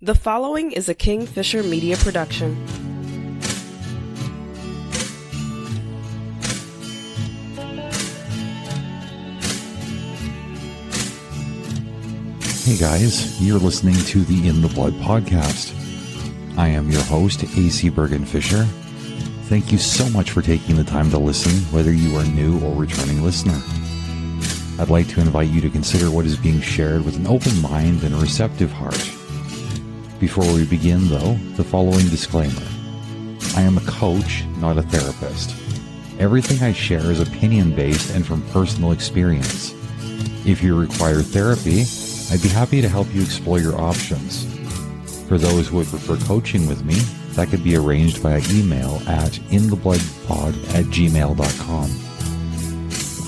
The following is a Bergen-Fischer media production. Hey guys, you're listening to the In the Blood podcast. I am your host, AC Bergen-Fischer. Thank you so much for taking the time to listen, whether you are new or returning listener. I'd like to invite you to consider what is being shared with an open mind and a receptive heart. Before we begin, though, the following disclaimer. I am a coach, not a therapist. Everything I share is opinion-based and from personal experience. If you require therapy, I'd be happy to help you explore your options. For those who would prefer coaching with me, that could be arranged via email at inthebloodpod@gmail.com.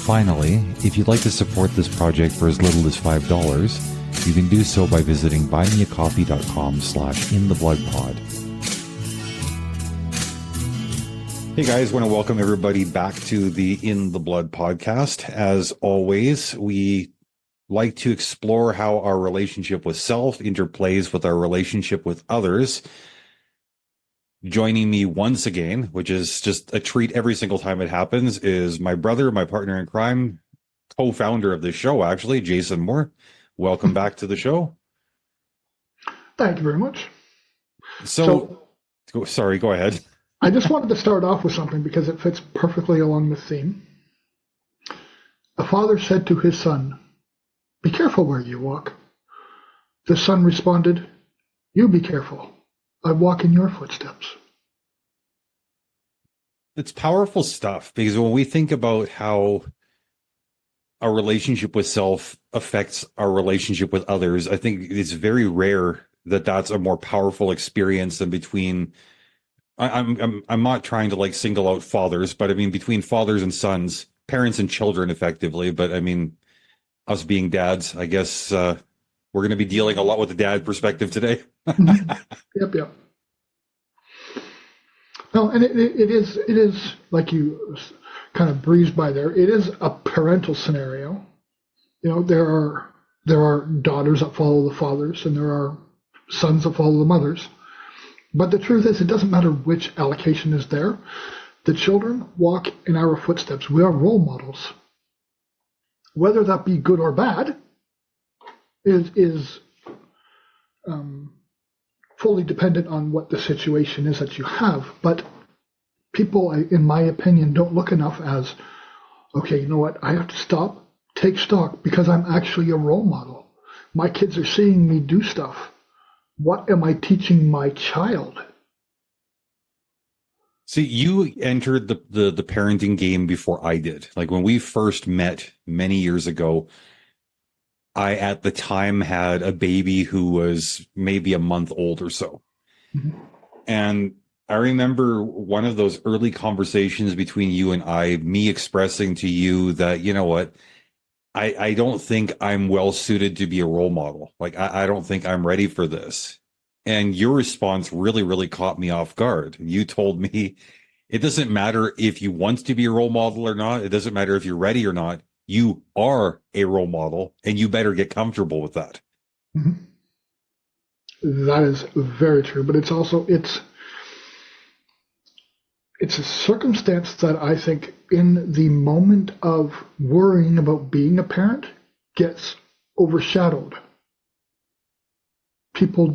Finally, if you'd like to support this project for as little as $5, you can do so by visiting buymeacoffee.com/inthebloodpod. Hey guys, want to welcome everybody back to the In the Blood podcast. As always, we like to explore how our relationship with self interplays with our relationship with others. Joining me once again, which is just a treat every single time it happens, is my brother, my partner in crime, co-founder of this show, actually, Jason Moore. Welcome back to the show. Thank you very much. So sorry, go ahead. I just wanted to start off with something because it fits perfectly along the theme. A father said to his son, "Be careful where you walk." The son responded, "You be careful. I walk in your footsteps." It's powerful stuff, because when we think about how our relationship with self affects our relationship with others, I think it's very rare that that's a more powerful experience than between. I'm not trying to like single out fathers, but I mean between fathers and sons, parents and children, effectively. But I mean, us being dads, I guess we're going to be dealing a lot with the dad perspective today. Yep. No, and it is like you kind of breezed by there. It is a parental scenario. You know, there are daughters that follow the fathers, and there are sons that follow the mothers. But the truth is, it doesn't matter which allocation is there. The children walk in our footsteps. We are role models. Whether that be good or bad is fully dependent on what the situation is that you have. But people, in my opinion, don't look enough as, okay, you know what, I have to stop, take stock, because I'm actually a role model. My kids are seeing me do stuff. What am I teaching my child? See, you entered the parenting game before I did. Like when we first met many years ago, I, at the time, had a baby who was maybe a month old or so. Mm-hmm. And I remember one of those early conversations between you and I, me expressing to you that, you know what, I don't think I'm well suited to be a role model. Like, I don't think I'm ready for this. And your response really, really caught me off guard. You told me it doesn't matter if you want to be a role model or not. It doesn't matter if you're ready or not. You are a role model, and you better get comfortable with that. Mm-hmm. That is very true, but it's also it's a circumstance that I think in the moment of worrying about being a parent gets overshadowed. People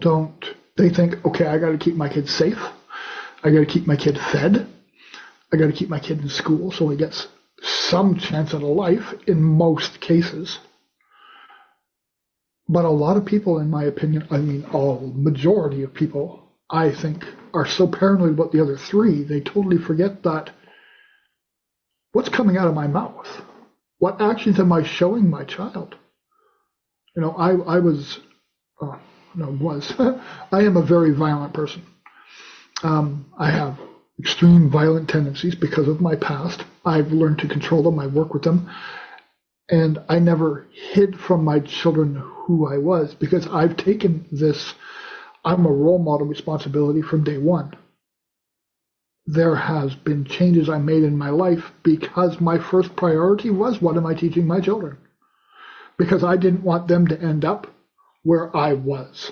they think, okay, I got to keep my kid safe. I got to keep my kid fed. I got to keep my kid in school so he gets some chance at a life in most cases. But a lot of people, in my opinion, majority of people, I think, are so paranoid about the other three, they totally forget that what's coming out of my mouth? What actions am I showing my child? You know, I am a very violent person. I have extreme violent tendencies because of my past. I've learned to control them. I work with them. And I never hid from my children who I was, because I've taken this, I'm a role model responsibility from day one. There has been changes I made in my life because my first priority was, what am I teaching my children? Because I didn't want them to end up where I was.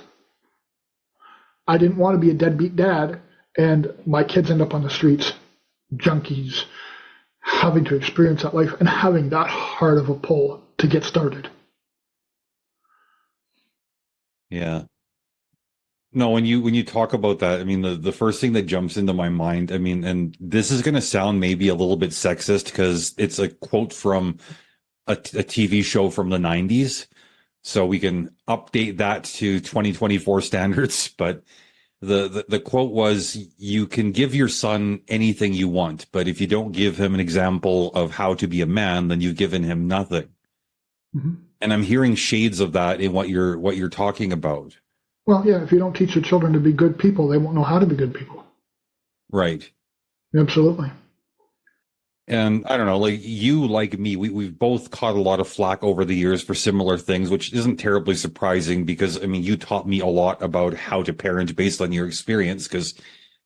I didn't want to be a deadbeat dad and my kids end up on the streets, junkies, having to experience that life and having that hard of a pull to get started. Yeah. No, when you talk about that, I mean, the first thing that jumps into my mind, I mean, and this is going to sound maybe a little bit sexist because it's a quote from a TV show from the 90s. So we can update that to 2024 standards. But the quote was, you can give your son anything you want, but if you don't give him an example of how to be a man, then you've given him nothing. Mm-hmm. And I'm hearing shades of that in what you're talking about. Well, yeah, if you don't teach your children to be good people, they won't know how to be good people. Right. Absolutely. And I don't know, like you, like me, we've both caught a lot of flack over the years for similar things, which isn't terribly surprising because, I mean, you taught me a lot about how to parent based on your experience because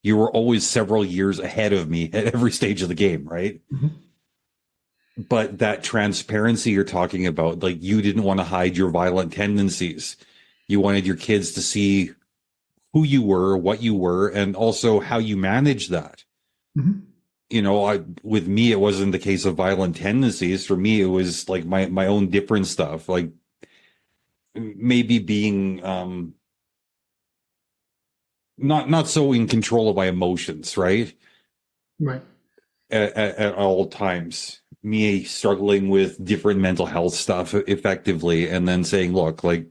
you were always several years ahead of me at every stage of the game, right? Mm-hmm. But that transparency you're talking about, like you didn't want to hide your violent tendencies. You wanted your kids to see who you were, what you were, and also how you managed that. Mm-hmm. You know, with me, it wasn't the case of violent tendencies. For me, it was like my own different stuff, like maybe being not so in control of my emotions, right? Right. At all times. Me struggling with different mental health stuff effectively, and then saying, look, like,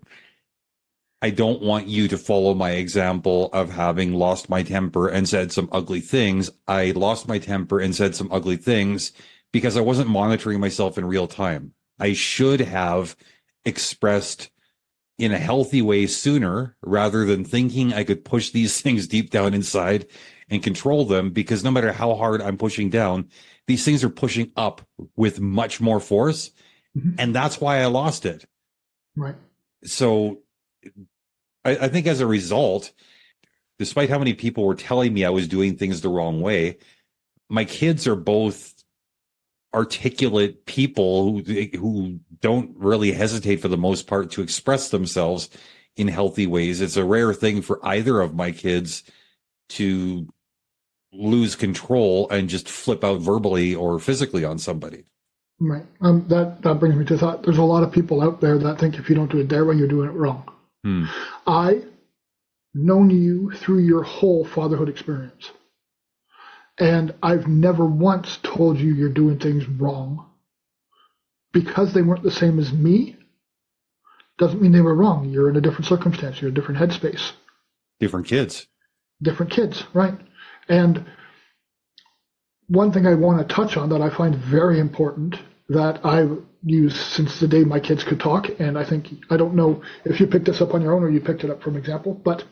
I don't want you to follow my example of having lost my temper and said some ugly things. I lost my temper and said some ugly things because I wasn't monitoring myself in real time. I should have expressed in a healthy way sooner rather than thinking I could push these things deep down inside and control them, because no matter how hard I'm pushing down, these things are pushing up with much more force. Mm-hmm. And that's why I lost it. Right. So I think as a result, despite how many people were telling me I was doing things the wrong way, my kids are both articulate people who don't really hesitate for the most part to express themselves in healthy ways. It's a rare thing for either of my kids to lose control and just flip out verbally or physically on somebody. Right. That brings me to thought. There's a lot of people out there that think if you don't do it their way, you're doing it wrong. I known you through your whole fatherhood experience. And I've never once told you you're doing things wrong. Because they weren't the same as me, doesn't mean they were wrong. You're in a different circumstance. You're in a different headspace. Different kids. Different kids, right? And one thing I want to touch on that I find very important that I've used since the day my kids could talk, and I don't know if you picked this up on your own or you picked it up from example, but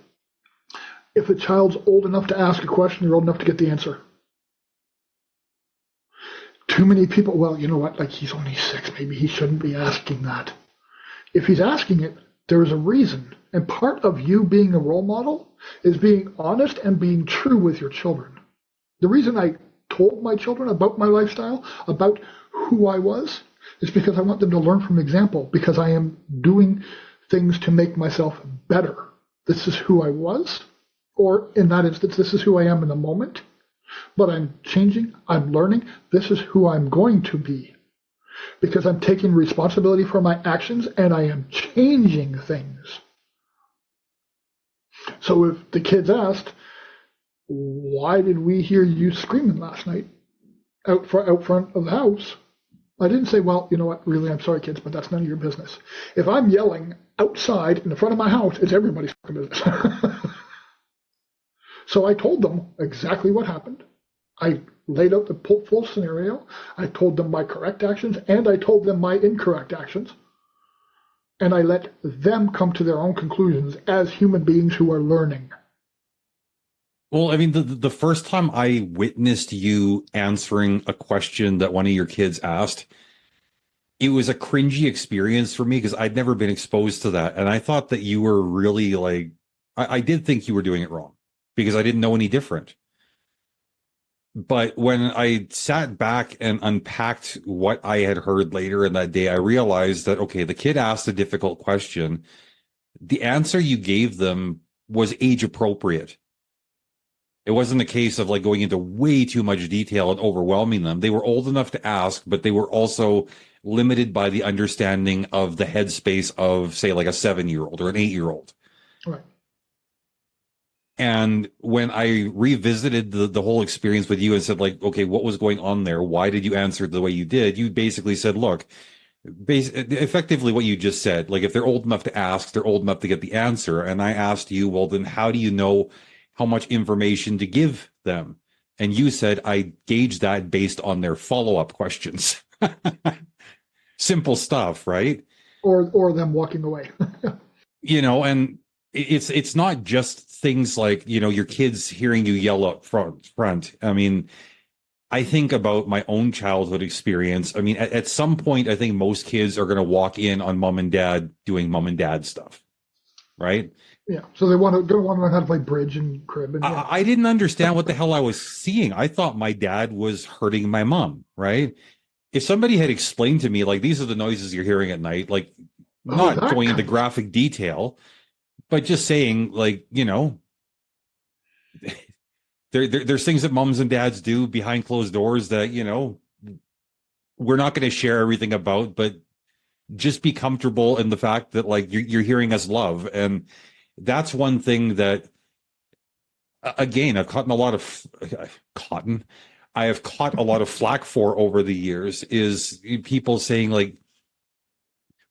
if a child's old enough to ask a question, they're old enough to get the answer. Too many people, well, you know what, like he's only 6, maybe he shouldn't be asking that. If he's asking it, there is a reason. And part of you being a role model is being honest and being true with your children. The reason I told my children about my lifestyle, about who I was, is because I want them to learn from example, because I am doing things to make myself better. This is who I was, or in that instance, this is who I am in the moment, but I'm changing, I'm learning, this is who I'm going to be, because I'm taking responsibility for my actions and I am changing things. So if the kids asked, why did we hear you screaming last night out front of the house? I didn't say, well, you know what, really, I'm sorry, kids, but that's none of your business. If I'm yelling outside in the front of my house, it's everybody's business. So I told them exactly what happened. I laid out the full scenario. I told them my correct actions, and I told them my incorrect actions. And I let them come to their own conclusions as human beings who are learning. Well, I mean, the first time I witnessed you answering a question that one of your kids asked, it was a cringy experience for me because I'd never been exposed to that. And I thought that you were really like, I did think you were doing it wrong because I didn't know any different. But when I sat back and unpacked what I had heard later in that day, I realized that, okay, the kid asked a difficult question. The answer you gave them was age appropriate. It wasn't a case of like going into way too much detail and overwhelming them. They were old enough to ask, but they were also limited by the understanding of the headspace of, say, like a 7-year-old or an 8-year-old. Right. And when I revisited the whole experience with you and said, like, okay, what was going on there? Why did you answer the way you did? You basically said, look, effectively what you just said, like, if they're old enough to ask, they're old enough to get the answer. And I asked you, well, then how do you know how much information to give them? And you said, I gauge that based on their follow-up questions. Simple stuff, right? Or them walking away. And it's not just things like, your kids hearing you yell up front. I mean, I think about my own childhood experience. I mean, at some point, I think most kids are going to walk in on mom and dad doing mom and dad stuff, right? Yeah, so they want to learn how to play bridge and crib. And yeah. I didn't understand what the hell I was seeing. I thought my dad was hurting my mom, right? If somebody had explained to me, like, these are the noises you're hearing at night, like, not going into graphic detail, but just saying, like, there's things that moms and dads do behind closed doors that, we're not going to share everything about, but just be comfortable in the fact that, like, you're hearing us love. And that's one thing that, again, I have caught a lot of flack for over the years, is people saying, like,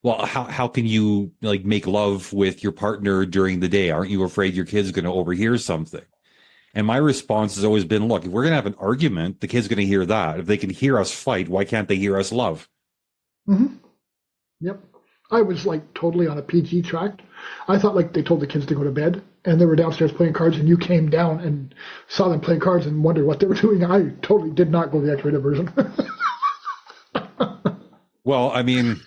well, how can you, like, make love with your partner during the day? Aren't you afraid your kid's going to overhear something? And my response has always been, look, if we're going to have an argument, the kid's going to hear that. If they can hear us fight, why can't they hear us love? Mm-hmm. Yep. I was, like, totally on a PG track. I thought, like, they told the kids to go to bed, and they were downstairs playing cards, and you came down and saw them playing cards and wondered what they were doing. I totally did not go the X-rated version. Well, I mean,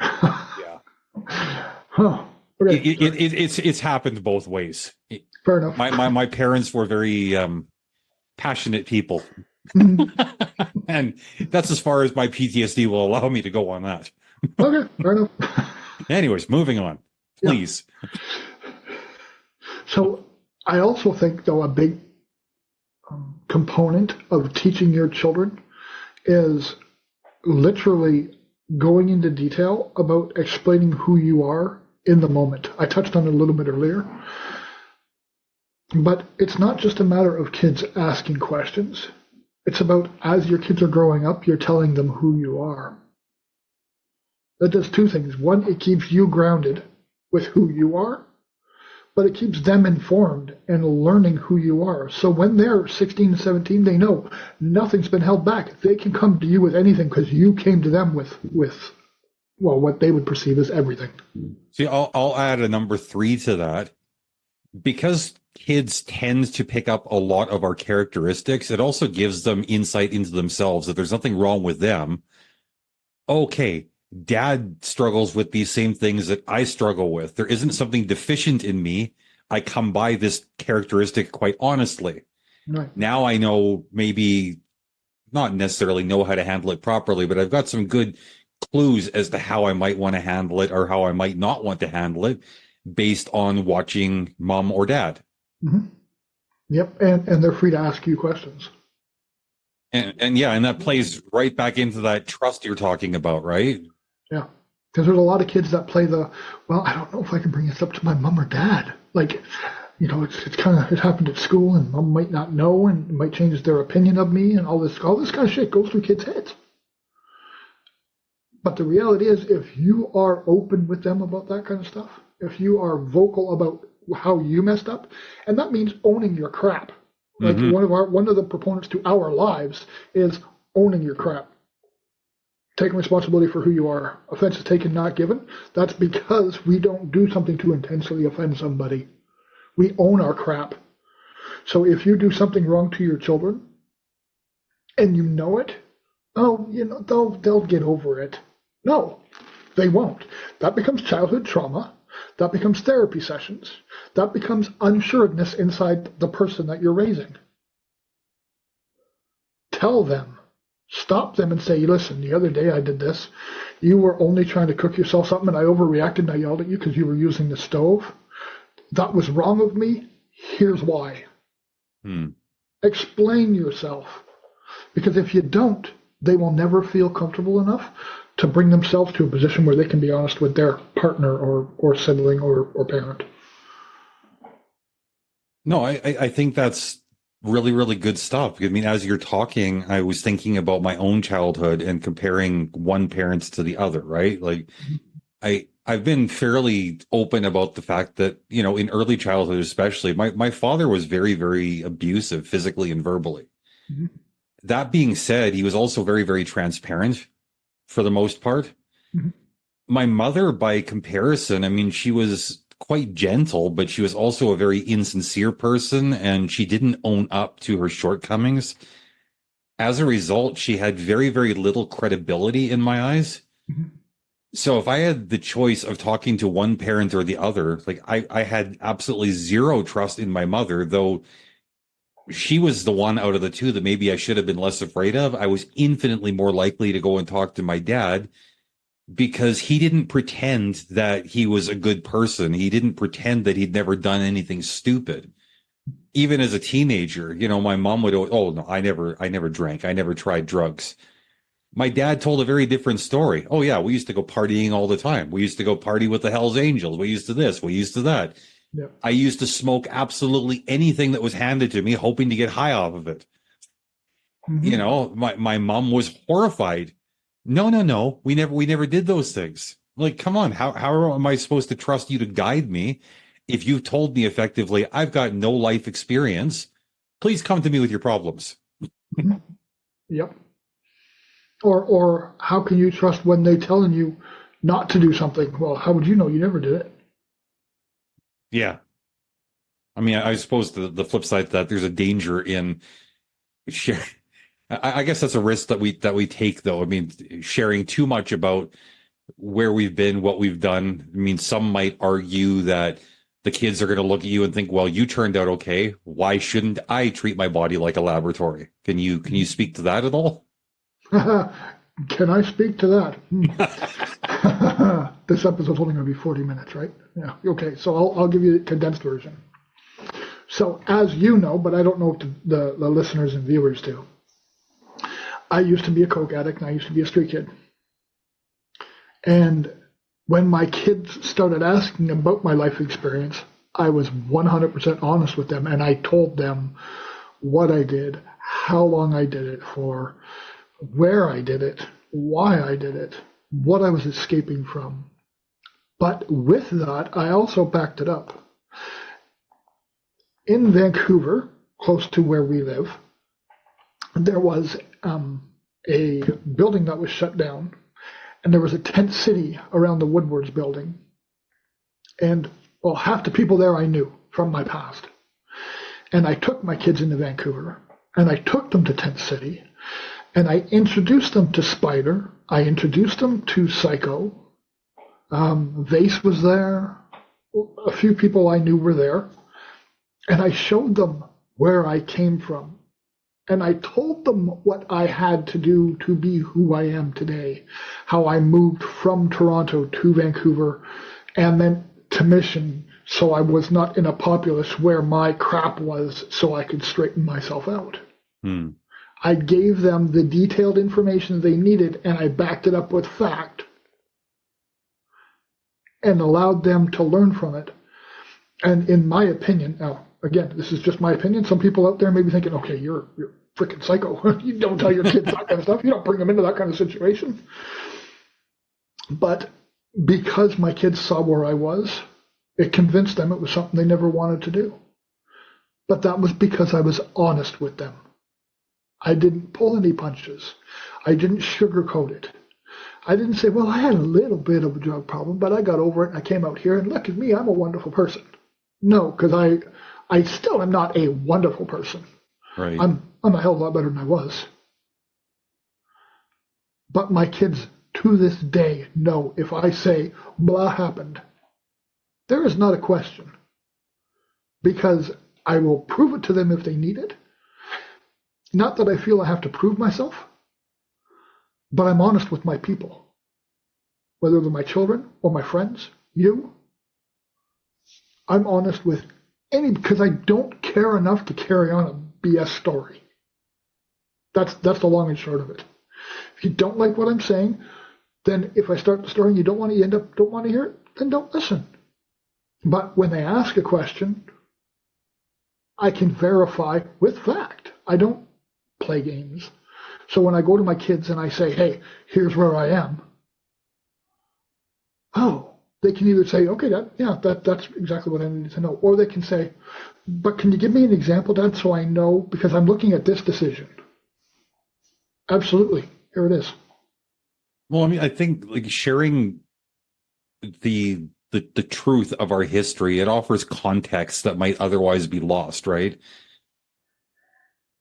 yeah. Huh. Okay. It's happened both ways. Fair enough. My parents were very passionate people. And that's as far as my PTSD will allow me to go on that. Okay, fair enough. Anyways, moving on, please. Yeah. So I also think, though, a big component of teaching your children is literally going into detail about explaining who you are in the moment. I touched on it a little bit earlier. But it's not just a matter of kids asking questions. It's about, as your kids are growing up, you're telling them who you are. That does two things. One, it keeps you grounded with who you are, but it keeps them informed and learning who you are. So when they're 16 and 17, they know nothing's been held back. They can come to you with anything because you came to them with what they would perceive as everything. See, I'll add a number 3 to that. Because kids tend to pick up a lot of our characteristics, it also gives them insight into themselves. If there's nothing wrong with them, okay, dad struggles with these same things that I struggle with. There isn't something deficient in me. I come by this characteristic quite honestly. Right. Now I know, maybe not necessarily know how to handle it properly, but I've got some good clues as to how I might want to handle it or how I might not want to handle it, based on watching mom or dad. Mm-hmm. Yep, and they're free to ask you questions. And that plays right back into that trust you're talking about, right? Yeah, because there's a lot of kids that play I don't know if I can bring this up to my mom or dad. Like, it's kind of, it happened at school, and mom might not know, and it might change their opinion of me, and all this kind of shit goes through kids' heads. But the reality is, if you are open with them about that kind of stuff, if you are vocal about how you messed up, and that means owning your crap. Like, one of the proponents to our lives is owning your crap. Taking responsibility for who you are. Offenses taken, not given. That's because we don't do something to intentionally offend somebody. We own our crap. So if you do something wrong to your children, and you know it, they'll get over it. No, they won't. That becomes childhood trauma. That becomes therapy sessions. That becomes unsureness inside the person that you're raising. Tell them. Stop them and say, listen, the other day I did this. You were only trying to cook yourself something and I overreacted and I yelled at you because you were using the stove. that was wrong of me. Here's why. Explain yourself. Because if you don't, they will never feel comfortable enough to bring themselves to a position where they can be honest with their partner or sibling or parent. No, I think that's really, really good stuff. I mean, as you're talking, I was thinking about my own childhood and comparing one parent to the other, right? Like I've been fairly open about the fact that, you know, in early childhood, especially, my father was very, very abusive physically and verbally. Mm-hmm. That being said, he was also very, very transparent for the most part. Mm-hmm. My mother, by comparison, I mean, she was quite gentle, but she was also a very insincere person, and she didn't own up to her shortcomings. As a result, she had very, very little credibility in my eyes. Mm-hmm. So if I had the choice of talking to one parent or the other, like I had absolutely zero trust in my mother, though she was the one out of the two that maybe I should have been less afraid of. I was infinitely more likely to go and talk to my dad, because he didn't pretend that he was a good person. He didn't pretend that he'd never done anything stupid. Even as a teenager, you know, my mom would, oh no, I never drank. I never tried drugs. My dad told a very different story. Oh yeah, we used to go partying all the time. We used to go party with the Hells Angels. We used to this, we used to that. Yeah. I used to smoke absolutely anything that was handed to me, hoping to get high off of it. Mm-hmm. You know, my mom was horrified. No. We never did those things. Like, come on. How am I supposed to trust you to guide me if you've told me effectively, I've got no life experience? Please come to me with your problems. Mm-hmm. Yep. Or how can you trust when they're telling you not to do something? Well, how would you know? You never did it. Yeah. I mean, I suppose the flip side to that, there's a danger in share. I guess that's a risk that we take, though. I mean, sharing too much about where we've been, what we've done. I mean, some might argue that the kids are going to look at you and think, well, you turned out okay. Why shouldn't I treat my body like a laboratory? Can you speak to that at all? Can I speak to that? This episode's only going to be 40 minutes, right? Yeah. Okay. So I'll give you the condensed version. So as you know, but I don't know if the listeners and viewers do, I used to be a coke addict and I used to be a street kid. And when my kids started asking about my life experience, I was 100% honest with them. And I told them what I did, how long I did it for, where I did it, why I did it, what I was escaping from. But with that, I also backed it up. In Vancouver, close to where we live, there was a building that was shut down, and there was a tent city around the Woodwards building. And, well, half the people there I knew from my past. And I took my kids into Vancouver, and I took them to Tent City, and I introduced them to Spider. I introduced them to Psycho. Vase was there. A few people I knew were there. And I showed them where I came from. And I told them what I had to do to be who I am today, how I moved from Toronto to Vancouver and then to Mission, so I was not in a populace where my crap was, so I could straighten myself out. I gave them the detailed information they needed, and I backed it up with fact and allowed them to learn from it. And in my opinion, now, again, this is just my opinion. Some people out there may be thinking, okay, you're freaking psycho. You don't tell your kids that kind of stuff. You don't bring them into that kind of situation. But because my kids saw where I was, it convinced them it was something they never wanted to do. But that was because I was honest with them. I didn't pull any punches. I didn't sugarcoat it. I didn't say, well, I had a little bit of a drug problem, but I got over it and I came out here and look at me, I'm a wonderful person. No, because I still am not a wonderful person. Right. I'm a hell of a lot better than I was. But my kids to this day know if I say blah happened, there is not a question. Because I will prove it to them if they need it. Not that I feel I have to prove myself, but I'm honest with my people. Whether they're my children or my friends, you. I'm honest with because I don't care enough to carry on a BS story. That's the long and short of it. If you don't like what I'm saying, then if I start the story and you don't want to, don't want to hear it, then don't listen. But when they ask a question, I can verify with fact. I don't play games. So when I go to my kids and I say, hey, here's where I am, oh, they can either say, okay, that's exactly what I needed to know. Or they can say, but can you give me an example, Dad, so I know, because I'm looking at this decision. Absolutely. Here it is. Well, I mean, I think like sharing the truth of our history, it offers context that might otherwise be lost, right?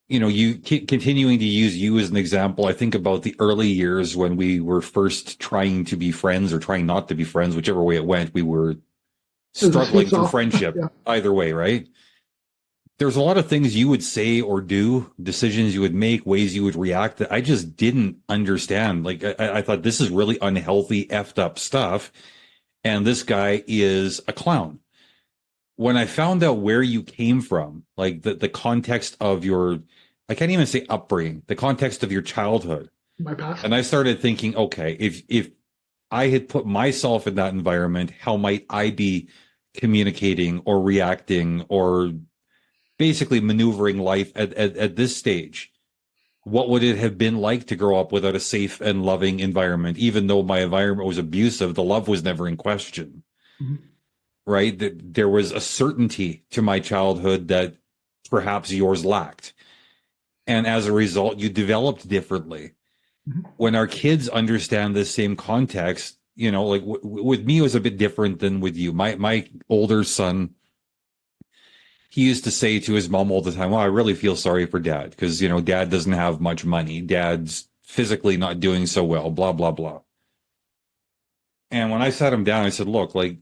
You know, you continuing to use you as an example. I think about the early years when we were first trying to be friends or trying not to be friends, whichever way it went. We were struggling for friendship, either way, right? There's a lot of things you would say or do, decisions you would make, ways you would react that I just didn't understand. Like I thought this is really unhealthy, effed up stuff. And this guy is a clown. When I found out where you came from, like the context of your, I can't even say upbringing, the context of your childhood. My past. And I started thinking, okay, if I had put myself in that environment, how might I be communicating or reacting or basically maneuvering life at this stage? What would it have been like to grow up without a safe and loving environment? Even though my environment was abusive, the love was never in question. Mm-hmm. Right? That there was a certainty to my childhood that perhaps yours lacked. And as a result, you developed differently. Mm-hmm. When our kids understand this same context, you know, like with me, it was a bit different than with you. My older son, he used to say to his mom all the time, well, I really feel sorry for Dad because, you know, Dad doesn't have much money. Dad's physically not doing so well, blah, blah, blah. And when I sat him down, I said, look, like,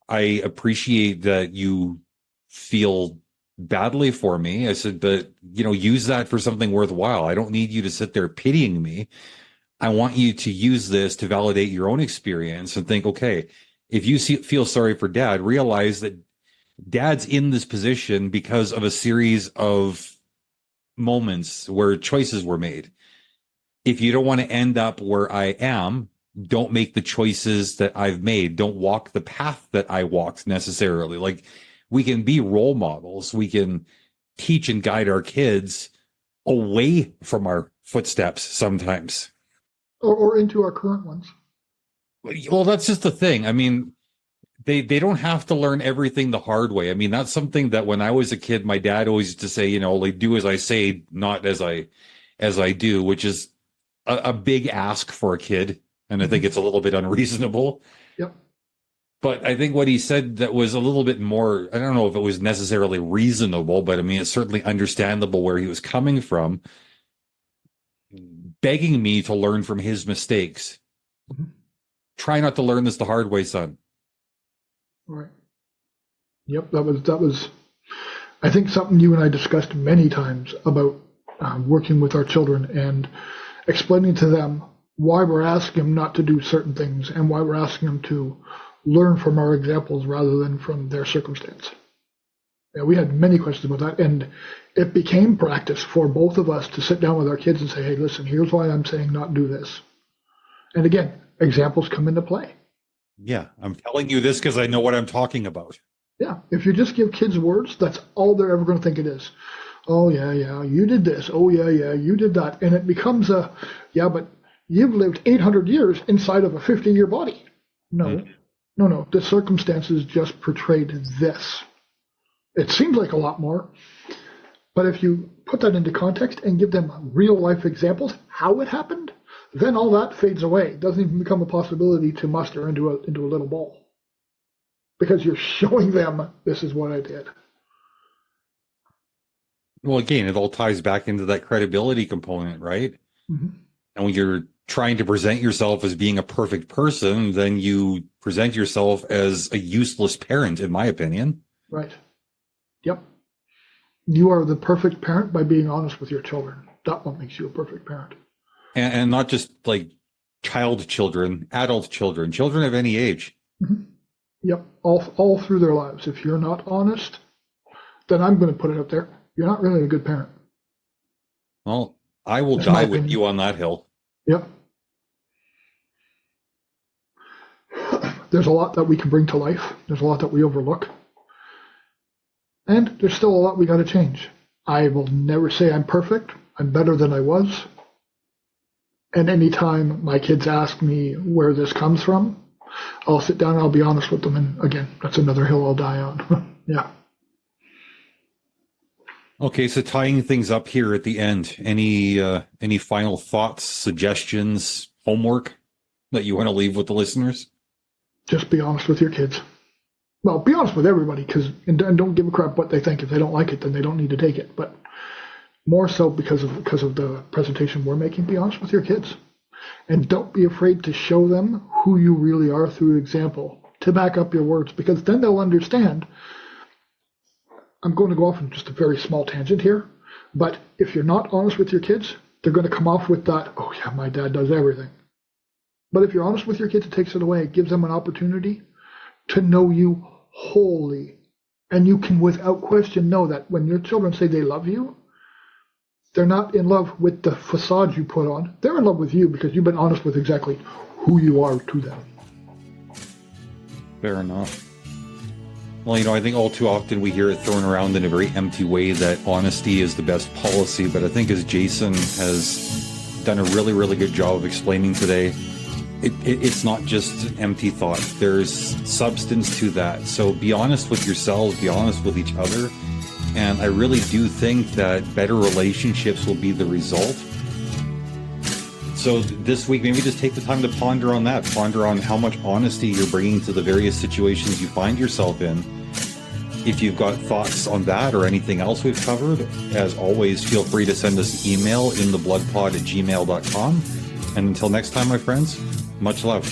I appreciate that you feel badly for me. I said, but, you know, use that for something worthwhile. I don't need you to sit there pitying me. I want you to use this to validate your own experience and think, okay, if you feel sorry for Dad, realize that Dad's in this position because of a series of moments where choices were made. If you don't want to end up where I am, don't make the choices that I've made. Don't walk the path that I walked necessarily. Like, we can be role models. We can teach and guide our kids away from our footsteps sometimes. Or into our current ones. Well, that's just the thing. I mean, they don't have to learn everything the hard way. I mean, that's something that when I was a kid, my dad always used to say, you know, like, do as I say, not as I do, which is a big ask for a kid. And I think it's a little bit unreasonable. Yep. But I think what he said that was a little bit more, I don't know if it was necessarily reasonable, but I mean, it's certainly understandable where he was coming from, begging me to learn from his mistakes. Mm-hmm. Try not to learn this the hard way, son. Right. Yep. That was, I think, something you and I discussed many times about working with our children and explaining to them why we're asking them not to do certain things and why we're asking them to learn from our examples rather than from their circumstance. Yeah, we had many questions about that, and it became practice for both of us to sit down with our kids and say, hey, listen, here's why I'm saying not do this. And again, examples come into play. Yeah, I'm telling you this because I know what I'm talking about. Yeah, if you just give kids words, that's all they're ever going to think it is. Oh, yeah, you did this. Oh, yeah, you did that. And it becomes but you've lived 800 years inside of a 50-year body. No. The circumstances just portrayed this. It seems like a lot more, but if you put that into context and give them real-life examples, how it happened, then all that fades away. It doesn't even become a possibility to muster into a little ball because you're showing them this is what I did. Well, again, it all ties back into that credibility component, right? Mm-hmm. And when you're trying to present yourself as being a perfect person, then you present yourself as a useless parent, in my opinion. Right. Yep. You are the perfect parent by being honest with your children. That's what makes you a perfect parent. And not just like child children, adult children, children of any age. Mm-hmm. Yep, all through their lives. If you're not honest, then I'm going to put it up there. You're not really a good parent. Well, I will That's die my with opinion. you on that hill. Yep. There's a lot that we can bring to life. There's a lot that we overlook. And there's still a lot we got to change. I will never say I'm perfect. I'm better than I was. And anytime my kids ask me where this comes from, I'll sit down and I'll be honest with them. And again, that's another hill I'll die on. Yeah. Okay, so tying things up here at the end, any final thoughts, suggestions, homework that you want to leave with the listeners? Just be honest with your kids. Well, be honest with everybody, and don't give a crap what they think. If they don't like it, then they don't need to take it. But more so because of the presentation we're making, be honest with your kids. And don't be afraid to show them who you really are through example to back up your words, because then they'll understand. I'm going to go off on just a very small tangent here, but if you're not honest with your kids, they're going to come off with that, oh yeah, my dad does everything. But if you're honest with your kids, it takes it away. It gives them an opportunity to know you wholly. And you can, without question, know that when your children say they love you, they're not in love with the facade you put on. They're in love with you because you've been honest with exactly who you are to them. Fair enough. Well, I think all too often we hear it thrown around in a very empty way that honesty is the best policy. But I think as Jason has done a really, really good job of explaining today, it's not just empty thought. There's substance to that. So be honest with yourselves, be honest with each other. And I really do think that better relationships will be the result. So this week, maybe just take the time to ponder on that. Ponder on how much honesty you're bringing to the various situations you find yourself in. If you've got thoughts on that or anything else we've covered, as always, feel free to send us an email, inthebloodpod@gmail.com. And until next time, my friends, much love.